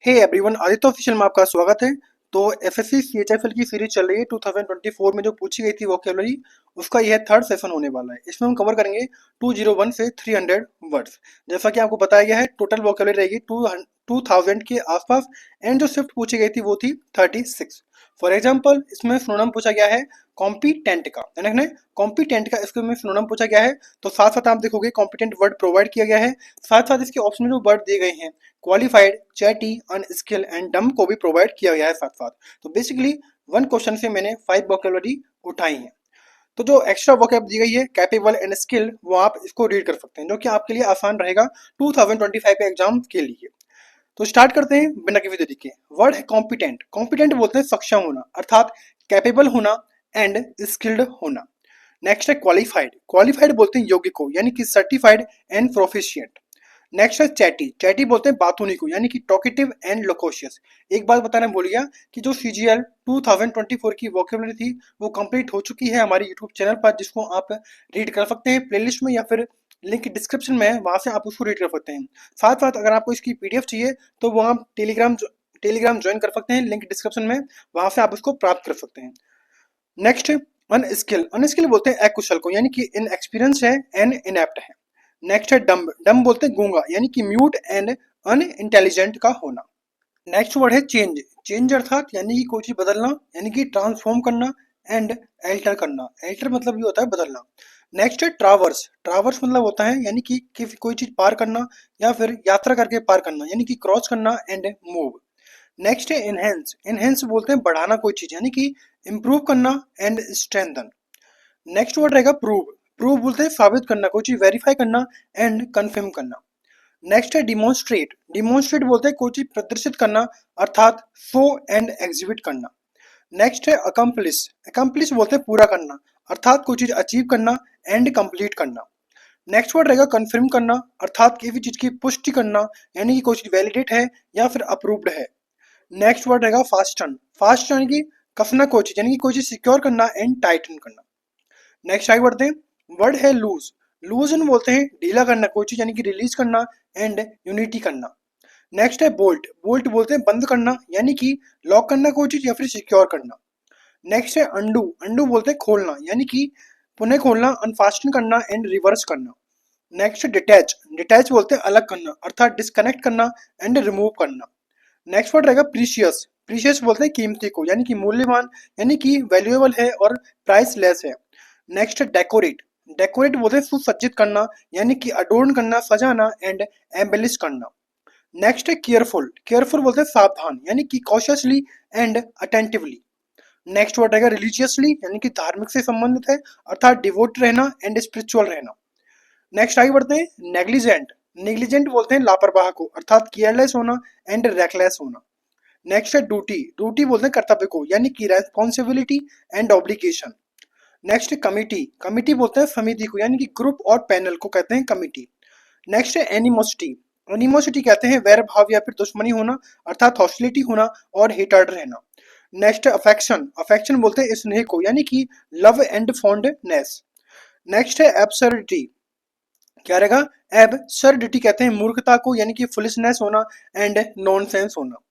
Hey everyone, Aditya official में आपका स्वागत है। तो एसएससी सीएचएसएल की सीरीज चल रही है 2024 में जो पूछी गई थी वोकैबुलरी, उसका यह थर्ड सेशन होने वाला है। इसमें हम कवर करेंगे 201 से 300 वर्ड्स। जैसा कि आपको बताया गया है, टोटल वोकैबुलरी रहेगी 2000 के आसपास, एंड जो शिफ्ट पूछी गई थी वो थी 36। फॉर एग्जाम्पल, इसमें सिनोनिम पूछा गया है कॉम्पिटेंट का, है ना। कॉम्पिटेंट का इसमें सिनोनिम पूछा गया है, तो साथ साथ आप देखोगे कॉम्पिटेंट वर्ड प्रोवाइड किया गया है। साथ साथ इसके ऑप्शन में जो वर्ड दिए गए हैं, क्वालिफाइड, चैटी, अनस्किल एंड डम को भी प्रोवाइड किया गया है साथ साथ। तो बेसिकली वन क्वेश्चन से मैंने 5 वोकैबुलरी उठाई है। तो जो एक्स्ट्रा वोकैब दी गई है कैपेबल एंड स्किल, वो आप इसको रीड कर सकते हैं, जो कि आपके लिए आसान रहेगा 2025 के एग्जाम के लिए। तो स्टार्ट करते हैं बिना किसी देरी के। वर्ड है कॉम्पिटेंट। कॉम्पिटेंट बोलते हैं सक्षम होना, अर्थात कैपेबल होना एंड स्किल्ड होना। नेक्स्ट है क्वालिफाइड। क्वालिफाइड बोलते हैं योग्य को, यानी कि सर्टिफाइड एंड प्रोफिशिएंट। नेक्स्ट है चैटी। चैटी बोलते हैं बातूनी को, यानी कि टॉकेटिव एंड लोकोशियस। एक बात बताना भूल गया कि जो सीजीएल 2024 की वोकैबुलरी थी वो कंप्लीट हो चुकी है हमारे यूट्यूब चैनल पर, जिसको आप रीड कर सकते हैं प्लेलिस्ट में, या फिर लिंक डिस्क्रिप्शन में है, वहां से आप उसको रीड कर सकते हैं। साथ साथ अगर आपको इसकी पीडीएफ चाहिए तो वो आप टेलीग्राम ज्वाइन कर सकते हैं, लिंक डिस्क्रिप्शन में, वहां से आप उसको प्राप्त कर सकते हैं। Next unskilled. अनस्किल बोलते हैं अकुशल को, यानी कि इन एक्सपीरियंस है एंड इनएप्ट है। नेक्स्ट है डम। डम बोलते हैं गूंगा, यानी कि म्यूट एंड अनइंटेलिजेंट का होना। नेक्स्ट वर्ड है चेंज। चेंज अर्थात यानी कि कोई चीज बदलना, यानी कि ट्रांसफॉर्म करना एंड एल्टर करना। एल्टर मतलब ये होता है बदलना। नेक्स्ट है ट्रावर्स। ट्रावर्स मतलब होता है यानी कि कोई चीज पार करना या फिर यात्रा करके पार करना, यानी कि क्रॉस करना एंड मूव। नेक्स्ट है इनहेंस। इनहेंस बोलते हैं बढ़ाना कोई चीज, यानी कि इंप्रूव करना एंड स्ट्रेंथन। नेक्स्ट वर्ड रहेगा प्रूव। प्रूव बोलते हैं साबित करना, कोई चीज वेरीफाई करना एंड कंफर्म करना। नेक्स्ट है डिमोन्स्ट्रेट। डिमोन्स्ट्रेट बोलते हैं कोई चीज प्रदर्शित करना, अर्थात शो एंड एग्जिबिट करना। नेक्स्ट है अकम्प्लिश। अकम्प्लिश बोलते हैं पूरा करना, अर्थात कोई चीज अचीव करना एंड कंप्लीट करना। नेक्स्ट वर्ड रहेगा कंफर्म करना, अर्थात किसी चीज की पुष्टि करना, यानी कि कोई चीज वैलिडेट है या फिर अप्रूव्ड है। नेक्स्ट वर्ड रहेगा फास्टन। फास्ट यानी कि कसना कोई चीज, यानी कि कोई चीज सिक्योर करना एंड टाइटन करना। नेक्स्ट आगे बढ़ते हैं। वर्ड है लूज। लूजन बोलते हैं ढीला करना कोई चीज, यानी कि रिलीज करना एंड यूनिटी करना। नेक्स्ट है बोल्ट। बोल्ट बोलते हैं बंद करना, यानी कि लॉक करना कोई चीज या फिर सिक्योर करना। नेक्स्ट है अंडू। अंडू बोलते हैं खोलना, यानी कि पुनः खोलना, अनफास्टन करना एंड रिवर्स करना। नेक्स्ट है डिटैच। डिटैच बोलते हैं अलग करना, अर्थात डिस्कनेक्ट करना एंड रिमूव करना। नेक्स्ट वर्ड रहेगा प्रीशियस। प्रीशियस बोलते हैं कीमती को, यानी कि मूल्यवान, यानी कि वैल्यूएबल है और प्राइसलेस है। नेक्स्ट है डेकोरेट। डेकोरेट बोलते हैं सुसज्जित करना, यानी कि अडोर्न करना, सजाना एंड एम्बेलिश करना। नेक्स्ट है केयरफुल। केयरफुल बोलते हैं सावधान, यानी कि cautiously and attentively. Next word रहेगा रिलीजियसली, यानी कि धार्मिक से संबंधित है, अर्थात डिवोट रहना एंड स्पिरिचुअल रहना। नेक्स्ट आगे बढ़ते हैं नेग्लिजेंट। नेग्लिजेंट बोलते हैं लापरवाह को, अर्थात केयरलेस होना एंड रेकलेस होना। नेक्स्ट है ड्यूटी। ड्यूटी बोलते हैं कर्तव्य को, यानी कि रेस्पॉन्सिबिलिटी एंड ऑब्लिगेशन। नेक्स्ट है कमिटी। कमिटी बोलते हैं समिति को, यानी कि ग्रुप और पैनल को कहते हैं कमिटी। नेक्स्ट है एनिमोसिटी। एनिमोसिटी कहते हैं वैर भाव या फिर दुश्मनी होना, अर्थात हॉस्टिलिटी होना और हेटर्ड रहना। नेक्स्ट है अफेक्शन। अफेक्शन बोलते हैं स्नेह को, यानी कि लव एंड फॉन्डनेस। नेक्स्ट है एब्सर्डिटी। क्या रहेगा? एब्सर्डिटी कहते हैं मूर्खता को, यानी कि फुलिशनेस होना एंड नॉनसेंस होना।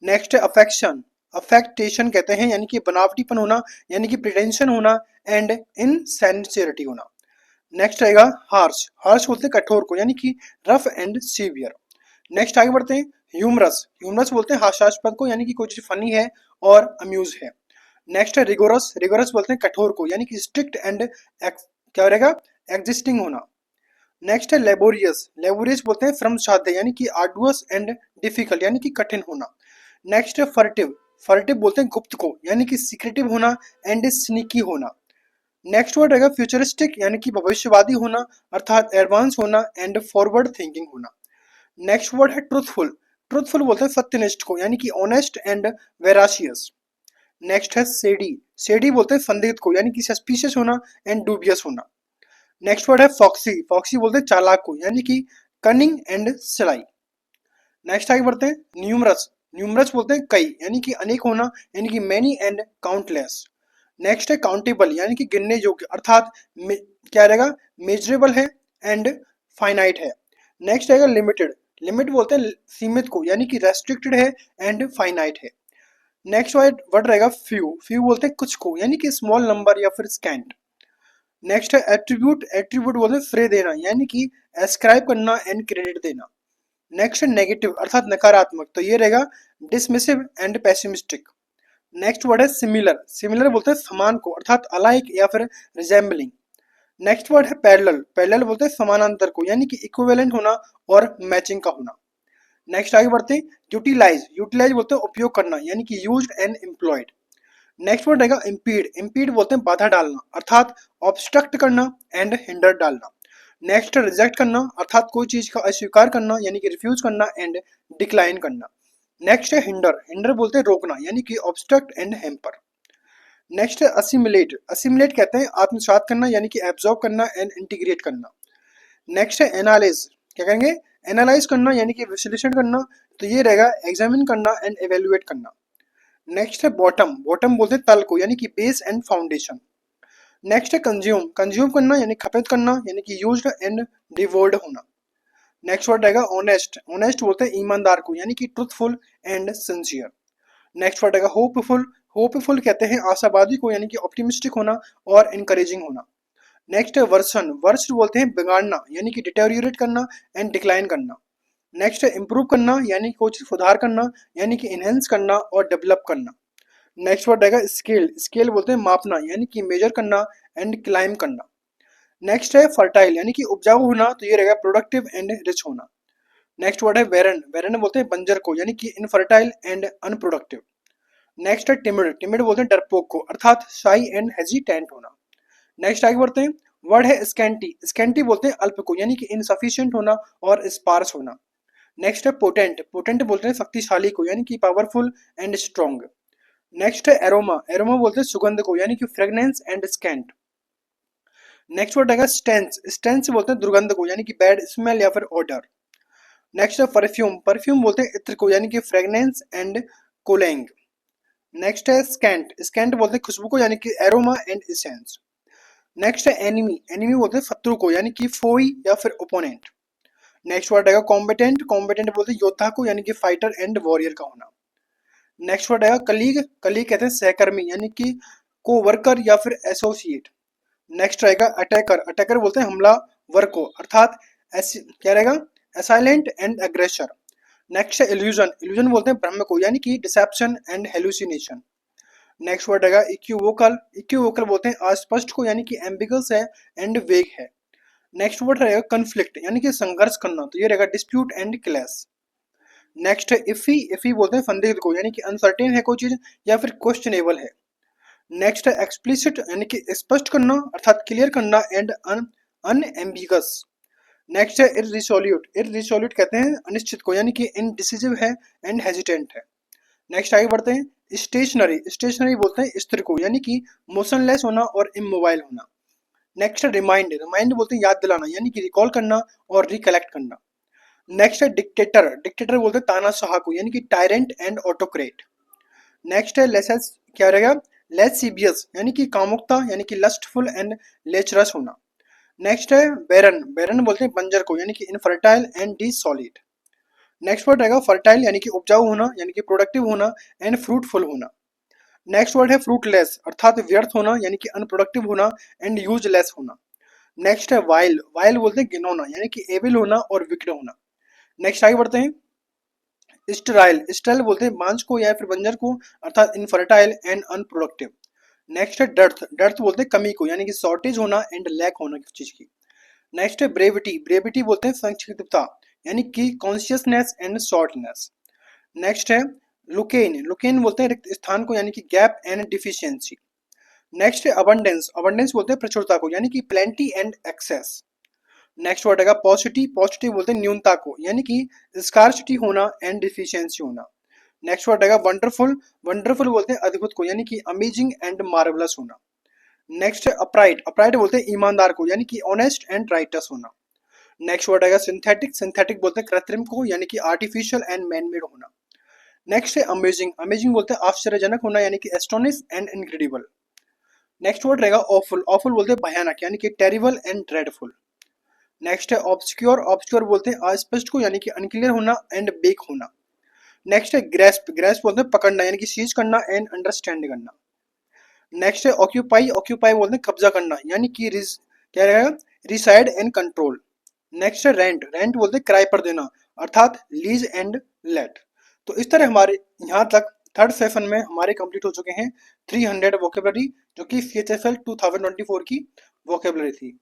नेक्स्ट है अफेक्शन। अफेक्टेशन कहते हैं यानी कि बनावटीपन होना, यानी कि प्रिटेंशन होना एंड इनसेंसियरिटी होना। नेक्स्ट रहेगा हार्श। हार्श बोलते हैं कठोर को, यानी कि रफ एंड सीवियर। नेक्स्ट आगे बढ़ते हैं ह्यूमरस। ह्यूमरस बोलते हैं हास्यास्पद को, यानी कि कोई चीज फनी है और अम्यूज है। नेक्स्ट है रिगोरस। रिगोरस बोलते हैं कठोर को, यानी कि स्ट्रिक्ट एंड क्या रहेगा? एग्जिस्टिंग होना। नेक्स्ट है लेबोरियस। लेबोरियस बोलते हैं श्रम साध्य, यानी कि आर्डुअस एंड डिफिकल्ट, यानी कि कठिन होना। नेक्स्ट है फर्टिव। फर्टिव बोलते हैं गुप्त को, यानी कि सीक्रेटिव होना एंड स्नीकी होना। नेक्स्ट वर्ड रहेगा फ्यूचरिस्टिक, यानी कि भविष्यवादी होना, अर्थात एडवांस होना एंड फॉरवर्ड थिंकिंग होना। नेक्स्ट वर्ड है ट्रूथफुल। ट्रूथफुल बोलते हैं सत्यनिष्ठ को, यानी कि ऑनेस्ट एंड वेराशियस। नेक्स्ट है सेडी। सेडी बोलते हैं संदिग्ध को, यानी कि सस्पिशियस होना एंड डूबियस होना। नेक्स्ट वर्ड है फॉक्सी। फॉक्सी बोलते हैं चालाक को, यानी कि कनिंग एंड सलाई। नेक्स्ट आगे बढ़ते हैं न्यूमरस। न्यूमरस बोलते हैं कई, यानी कि अनेक होना, यानी कि मैनी एंड काउंटलेस। नेक्स्ट है काउंटेबल, यानी कि गिनने योग्य, अर्थात क्या रहेगा? मेजरेबल है एंड फाइनाइट है। नेक्स्ट रहेगा लिमिटेड। लिमिट बोलते हैं सीमित को, यानी कि रेस्ट्रिक्टेड है एंड फाइनाइट है। नेक्स्ट वर्ड वर्ड रहेगा फ्यू, फ्यू बोलते हैं कुछ को, यानी कि स्मॉल नंबर या फिर स्कैंट। नेक्स्ट है एट्रीब्यूट, एट्रीब्यूट बोलते हैं श्रेय देना, यानी कि एस्क्राइब करना एंड क्रेडिट देना। नेक्स्ट है नेगेटिव अर्थात नकारात्मक, तो ये रहेगा dismissive and pessimistic. Next word है सिमिलर, सिमिलर बोलते हैं समान को अर्थात अलाइक या फिर रिजेंबलिंग। नेक्स्ट वर्ड है पैरेलल, पैरेलल बोलते हैं समानांतर को, यानी कि इक्विवेलेंट होना और मैचिंग का होना। नेक्स्ट आगे बढ़ते हैं यूटिलाइज, यूटिलाइज बोलते हैं उपयोग करना, यानी कि used and employed. Next word रहेगा इम्पीड, इम्पीड बोलते हैं बाधा डालना अर्थात ऑब्स्ट्रक्ट करना एंड हिंडर डालना। नेक्स्ट रिजेक्ट करना अर्थात कोई चीज का अस्वीकार करना, यानी कि रिफ्यूज करना एंड डिक्लाइन करना। नेक्स्ट है हिंडर, हिंडर बोलते हैं रोकना, यानी कि ऑब्स्ट्रक्ट एंड हेम्पर। नेक्स्ट है असिमिलेट, असिमिलेट कहते हैं आत्मसात करना, यानी कि एब्जॉर्ब करना एंड इंटीग्रेट करना। नेक्स्ट है एनालिज, क्या कहेंगे एनालाइज करना, यानी कि विश्लेषण करना, तो ये रहेगा एग्जामिन करना एंड एवेल्युएट करना। नेक्स्ट है बॉटम, बॉटम बोलते हैं तल को, यानी कि बेस एंड फाउंडेशन। नेक्स्ट है कंज्यूम, कंज्यूम करना यानी खपत करना, यानी कि यूज्ड एंड डिवोर्ड होना। नेक्स्ट वर्ड रहेगा ऑनेस्ट, ऑनेस्ट बोलते हैं ईमानदार को, यानी कि truthful and sincere. Next word रहेगा होपफुल, होपफुल कहते हैं आशावादी को, यानी कि ऑप्टिमिस्टिक होना और इनकरेजिंग होना। नेक्स्ट है वर्सन, वर्स्ट बोलते हैं बिगाड़ना, यानी कि डिटेरियोरेट करना एंड डिक्लाइन करना। नेक्स्ट है इम्प्रूव करना, यानी कि कुछ सुधार करना, यानी कि इनहेंस करना और डेवलप करना। नेक्स्ट वर्ड रहेगा स्केल, स्केल बोलते हैं मापना, यानी कि मेजर करना एंड क्लाइम करना। नेक्स्ट है फर्टाइल, यानी कि उपजाऊ होना, तो ये रहेगा प्रोडक्टिव एंड रिच होना। नेक्स्ट वर्ड है बैरन, बैरन बोलते हैं बंजर को, यानी कि इनफर्टाइल एंड अनप्रोडक्टिव। नेक्स्ट है टिमिड, टिमिड बोलते हैं डरपोक को अर्थात शाई एंड हेजिटेंट होना। नेक्स्ट आगे बढ़ते हैं वर्ड है स्कैंटी, स्कैंटी बोलते हैं अल्प को, यानी कि इनसफिशिएंट होना और स्पार्स होना। नेक्स्ट है पोटेंट, पोटेंट बोलते हैं शक्तिशाली को, यानी कि पावरफुल एंड स्ट्रॉन्ग। नेक्स्ट है एरोमा, एरोमा बोलते हैं सुगंध को, यानी कि fragrance and scent. Next word आएगा स्टेंस, स्टेंस बोलते हैं दुर्गंध को, यानी कि बैड स्मेल या फिर ऑर्डर। नेक्स्ट है परफ्यूम, परफ्यूम बोलते हैं इत्र को, यानी कि फ्रेगनेंस एंड कोलेंग। नेक्स्ट है स्कैंट, स्कैंट बोलते हैं खुशबू को, यानी कि एरोमा एंड इसेंस। नेक्स्ट है एनिमी, एनिमी बोलते हैं शत्रु को, यानी कि फोई या फिर ओपोनेंट। नेक्स्ट वर्ड आएगा कॉम्बिटेंट, कॉम्बिटेंट बोलते हैं योद्धा को, यानी कि फाइटर एंड वॉरियर का होना। नेक्स्ट वर्ड आएगा कलीग, कलीग कहते हैं सहकर्मी, यानी कि को वर्कर या फिर एसोसिएट। नेक्स्ट रहेगा अटैकर, अटैकर बोलते हैं हमलावर को अर्थात क्या रहेगा असाइलेंट एंड एग्रेसर। नेक्स्ट है इल्यूजन, इल्यूजन बोलते हैं भ्रम को, यानी कि dissipation and hallucination. Next word रहेगा इक्विवोकल, इक्विवोकल बोलते हैं अस्पष्ट को, यानी कि एम्बिगस है एंड वेग है। नेक्स्ट वर्ड रहेगा कन्फ्लिक्ट, यानी कि संघर्ष करना, तो ये रहेगा डिस्प्यूट एंड क्लैश। नेक्स्ट है इफी, इफी बोलते हैं संदिग्ध को, यानी कि अनसर्टेन है कोई चीज या फिर क्वेश्चनेबल है। नेक्स्ट है एक्सप्लिसिट, यानी कि स्पष्ट करना अर्थात क्लियर करना एंड अनएम्बिगस। नेक्स्ट है इररिसोल्यूट, इररिसोल्यूट कहते हैं अनिश्चित को, यानी कि इनडिसिसिव है एंड हेजिटेंट है। नेक्स्ट आगे बढ़ते हैं स्टेशनरी, स्टेशनरी बोलते हैं स्थिर को, यानी कि मोशनलेस होना और इमोबाइल होना। नेक्स्ट है रिमाइंड, रिमाइंड बोलते हैं याद दिलाना, यानी कि रिकॉल करना और रिकलेक्ट करना। नेक्स्ट है डिक्टेटर, डिक्टेटर बोलते हैं तानाशाह को, यानी कि टायरेंट एंड ऑटोक्रेट। नेक्स्ट है लेसेस, क्या रहेगा लेसीबियस, यानी कि कामुकता, यानी कि लस्टफुल एंड लेचरस होना। नेक्स्ट है बैरन, बैरन बोलते हैं बंजर को, यानी कि इनफर्टाइल एंड डिसॉलिड। नेक्स्ट वर्ड रहेगा फर्टाइल, यानी कि उपजाऊ होना, यानी कि प्रोडक्टिव होना एंड फ्रूटफुल होना। नेक्स्ट वर्ड है फ्रूटलेस अर्थात व्यर्थ होना, यानी कि अनप्रोडक्टिव होना एंड यूजलेस होना। नेक्स्ट है वाइल, वाइल बोलते हैं गिनौना, यानी कि एविल होना और विकट होना। नेक्स्ट आगे बढ़ते हैं स्टेराइल, स्टेराइल बोलते हैं बांझ को या फिर बंजर को अर्थात इनफर्टाइल एंड अनप्रोडक्टिव। नेक्स्ट है डर्थ, डर्थ बोलते हैं कमी को, यानी कि शॉर्टेज होना एंड लैक होना किसी चीज की। नेक्स्ट है ब्रेविटी, ब्रेविटी बोलते हैं संक्षिप्तता, यानी कि कॉन्शियसनेस एंड शॉर्टनेस। नेक्स्ट है लुकेन, लुकेन बोलते हैं रिक्त स्थान को, यानी कि गैप एंड डिफिशियंसी। नेक्स्ट है अबंडेंस, अबंडेंस बोलते हैं प्रचुरता को, यानी कि plenty and excess. Next word आएगा पॉसिटी, पॉसिटी बोलते हैं न्यूनता को, यानी कि स्कार्सिटी होना एंड डिफिशियंसी होना। नेक्स्ट वर्ड आएगा वंडरफुल, वंडरफुल बोलते हैं अद्भुत को, यानी कि अमेजिंग एंड मार्वलस होना। नेक्स्ट है अपराइट, अपराइट बोलते हैं ईमानदार को, यानी कि ऑनेस्ट एंड राइटस होना। नेक्स्ट वर्ड आएगा सिंथेटिक, सिंथेटिक बोलते हैं कृत्रिम को, यानी कि आर्टिफिशियल एंड मैनमेड होना। नेक्स्ट है अमेजिंग, अमेजिंग बोलते हैं आश्चर्यजनक होना, यानी कि astonish and incredible. Next word रहेगा ऑफुल, ऑफुल बोलते हैं भयानक, यानी कि टेरिबल एंड ड्रेडफुल। नेक्स्ट है ऑब्सक्योर, ऑब्सक्योर बोलते हैं अस्पष्ट को यानी कि अनक्लियर होना एंड बेक होना। नेक्स्ट है ग्रेस्प, ग्रेस्प बोलते हैं पकड़ना यानी कि सीज करना एंड अंडरस्टैंड करना। नेक्स्ट है ऑक्यूपाई, ऑक्यूपाई बोलते हैं कब्जा करना यानी कि क्या रहेगा, रिसाइड एंड कंट्रोल। नेक्स्ट है रेंट, रेंट बोलते हैं किराए पर देना अर्थात लीज एंड लेट। तो इस तरह हमारे यहाँ तक थर्ड सेशन में हमारे कंप्लीट हो चुके हैं 300 वोकेबलरी, जो कि CHFL 2024 की वोकेबलरी थी।